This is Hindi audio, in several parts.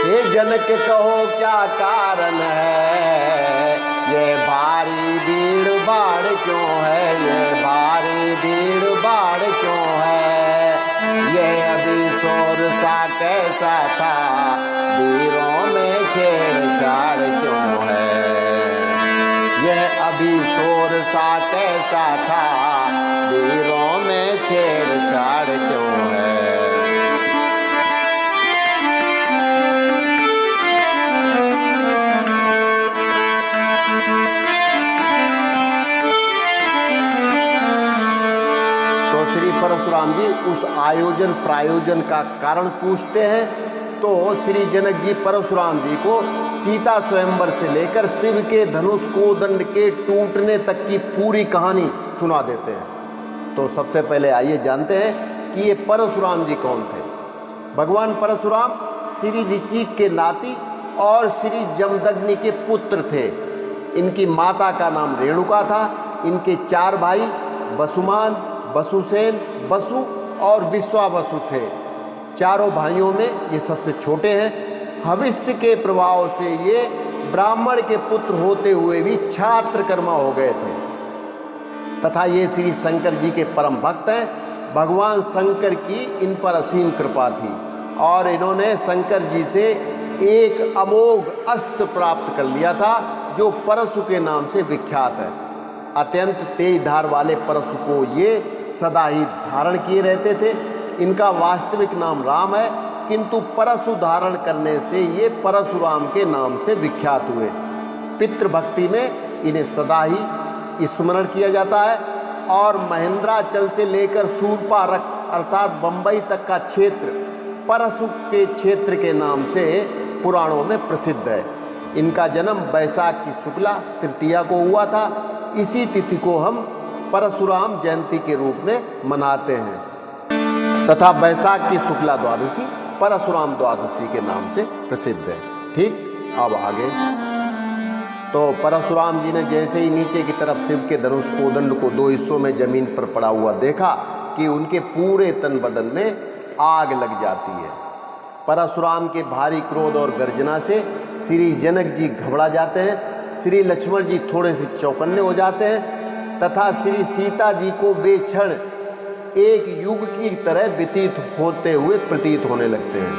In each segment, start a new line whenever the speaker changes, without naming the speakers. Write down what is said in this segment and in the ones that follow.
हे जनक कहो क्या कारण है, ये भारी भीड़ भाड़ क्यों है, ये भारी भीड़ भाड़ क्यों है। ये अभी शोर सा कैसा था, वीरों में छेड़छाड़ क्यों है। ये अभी शोर सा कैसा था, वीरों में छेड़छाड़ क्यों है। श्री परशुराम जी उस आयोजन प्रायोजन का कारण पूछते हैं। तो श्री जनक जी परशुराम जी को सीता स्वयंवर से लेकर शिव के धनुष कोदंड के टूटने तक की पूरी कहानी सुना देते हैं। तो सबसे पहले आइए जानते हैं कि ये परशुराम जी कौन थे। भगवान परशुराम श्री ऋचिक के नाती और श्री जमदग्नि के पुत्र थे। इनकी माता का नाम रेणुका था। इनके 4 भाई वसुमान, वसुसेन, वसु और विश्वावसु थे। चारों भाइयों में ये सबसे छोटे हैं। भविष्य के प्रभाव से ये ब्राह्मण के पुत्र होते हुए भी छात्रकर्मा हो गए थे तथा ये श्री शंकर जी के परम भक्त हैं। भगवान शंकर की इन पर असीम कृपा थी और इन्होंने शंकर जी से एक अमोघ अस्त्र प्राप्त कर लिया था जो परशु के नाम से विख्यात है। अत्यंत तेज धार वाले परशु को ये सदा ही धारण किए रहते थे। इनका वास्तविक नाम राम है, किंतु परशु धारण करने से ये परशुराम के नाम से विख्यात हुए। पितृभक्ति में इन्हें सदा ही स्मरण किया जाता है और महेंद्राचल से लेकर शूरपारक अर्थात बंबई तक का क्षेत्र परशु के क्षेत्र के नाम से पुराणों में प्रसिद्ध है। इनका जन्म वैशाख की शुक्ला तृतीया को हुआ था। इसी तिथि को हम परशुराम जयंती के रूप में मनाते हैं तथा वैशाख की शुक्ला द्वादशी परशुराम द्वादशी के नाम से प्रसिद्ध है। ठीक, अब आगे। तो परशुराम जी ने जैसे ही नीचे की तरफ शिव के धनुष कोदंड को 2 हिस्सों में जमीन पर पड़ा हुआ देखा कि उनके पूरे तन बदन में आग लग जाती है। परशुराम के भारी क्रोध और गर्जना से श्री जनक जी घबरा जाते हैं। श्री लक्ष्मण जी थोड़े से चौकन्ने हो जाते हैं तथा श्री सीता जी को वे क्षण एक युग की तरह व्यतीत होते हुए प्रतीत होने लगते हैं।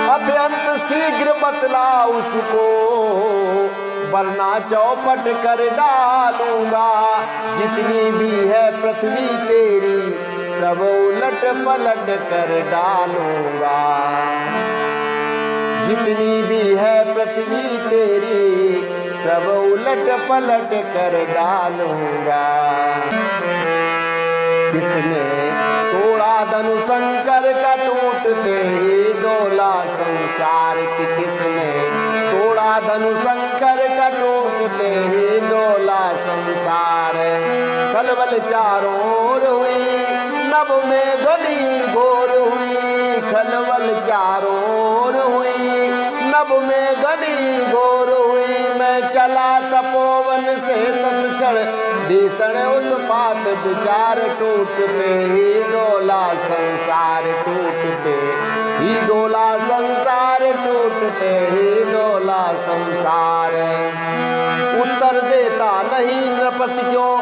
अत्यंत शीघ्र बतला उसको, वरना चौपट कर डालूंगा। जितनी भी है पृथ्वी तेरी, सब उलट पलट कर डालूंगा। जितनी भी है पृथ्वी तेरी, सब उलट पलट कर डालूंगा। किसने तोड़ा धनु शंकर का, टूटते ही डोला संसार की। किसने तोड़ा धनु शंकर का, टूटते ही डोला संसार। खलबल चारों ओर हुई, नभ में ध्वनि घोर हुई। खलबल चारों ओर हुई, नभ में ध्वनि घोर हुई। मैं चला तपोवन से तत्क्षण, भीषण उत्पात विचार। टूटते ही डोला संसार, टूटते ही डोला संसार, टूटते ही डोला संसार। उत्तर देता नहीं नृपति क्यों,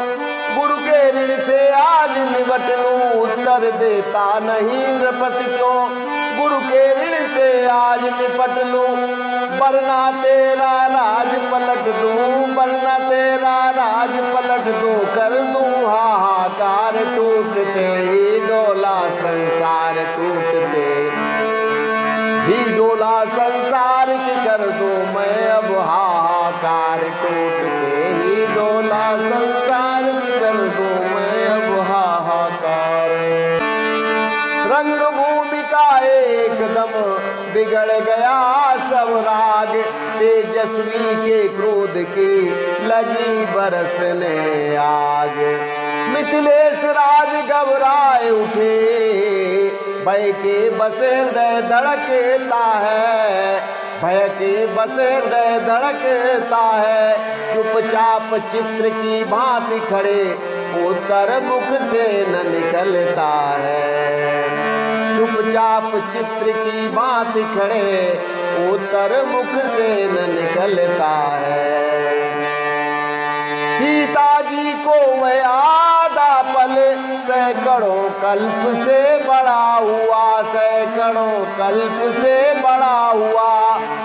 गुरु के ऋण से आज निबट लूं। उत्तर देता नहीं नृपति क्यों, गुरु के ऋण से आज निपट लूं। वरना तेरा राज पलट दूं, वरना तेरा राज पलट दूं। कर दूं हाहाकार, टूटते ही डोला संसार, टूटते ही डोला संसार की कर दूं मैं अब हाहाकार। टूटते ही डोला संसार की कर दूं मैं अब हाहाकार। रंग भूमि का एकदम बिगड़ गया सब राग, तेजस्वी के क्रोध की लगी बरसने आग। मिथिलेश राज घबराए उठे, भय के बस हृदय धड़कता है। भय के बस हृदय धड़कता है। चुपचाप चित्र की भांति खड़े उत्तर मुख से न निकलता है। चुपचाप चित्र की बात खड़े उत्तर मुख से न निकलता है। सीता जी को वह आधा पल सैकड़ों कल्प से बड़ा हुआ, सैकड़ों कल्प से बड़ा हुआ।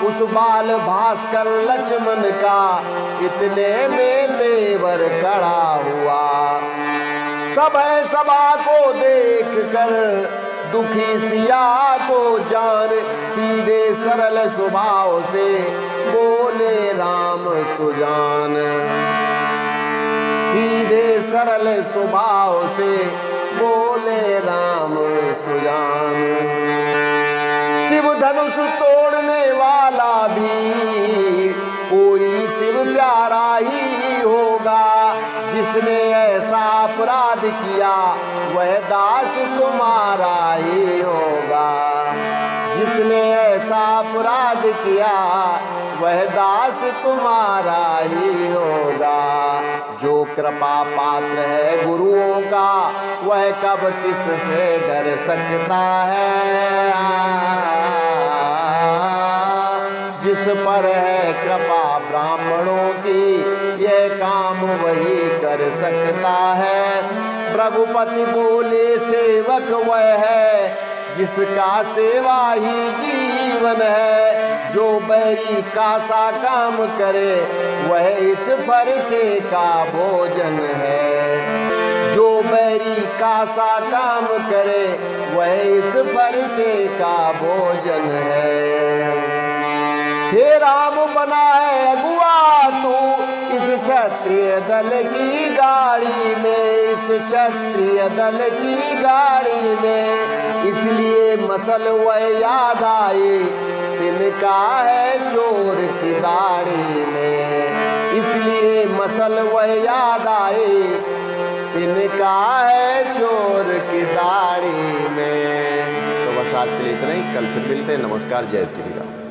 उस बाल भास्कर लक्ष्मण का इतने में देवर खड़ा हुआ। सब सभा को देख कर दुखी सिया को जान सीधे सरल स्वभाव से बोले राम सुजान। सीधे सरल स्वभाव से बोले राम सुजान। शिव धनुष तोड़ने वाला भी कोई शिव प्यारा ही होगा। जिसने ऐसा अपराध किया वह दास तुम्हारा ही होगा। जिसने ऐसा अपराध किया वह दास तुम्हारा ही होगा। जो कृपा पात्र है गुरुओं का वह कब किस से डर सकता है। जिस पर है कृपा ब्राह्मणों की यह काम वही कर सकता है। रघुपति बोले सेवक वह है जिसका सेवा ही जीवन है। जो बैरी का सा काम करे वह इस फरसे का भोजन है। जो बैरी का सा काम करे वह इस फरसे का भोजन है। हे राम बना है अगुआ तू इस क्षत्रिय दल की गाड़ी में, इस क्षत्रिय दल की गाड़ी में। इसलिए मसल वह याद आई तिनका है चोर की दाढ़ी में। इसलिए मसल वह याद आई तिनका है चोर की दाढ़ी में। तो बस आज के लिए इतना ही, कल फिर मिलते हैं। नमस्कार, जय श्री राम।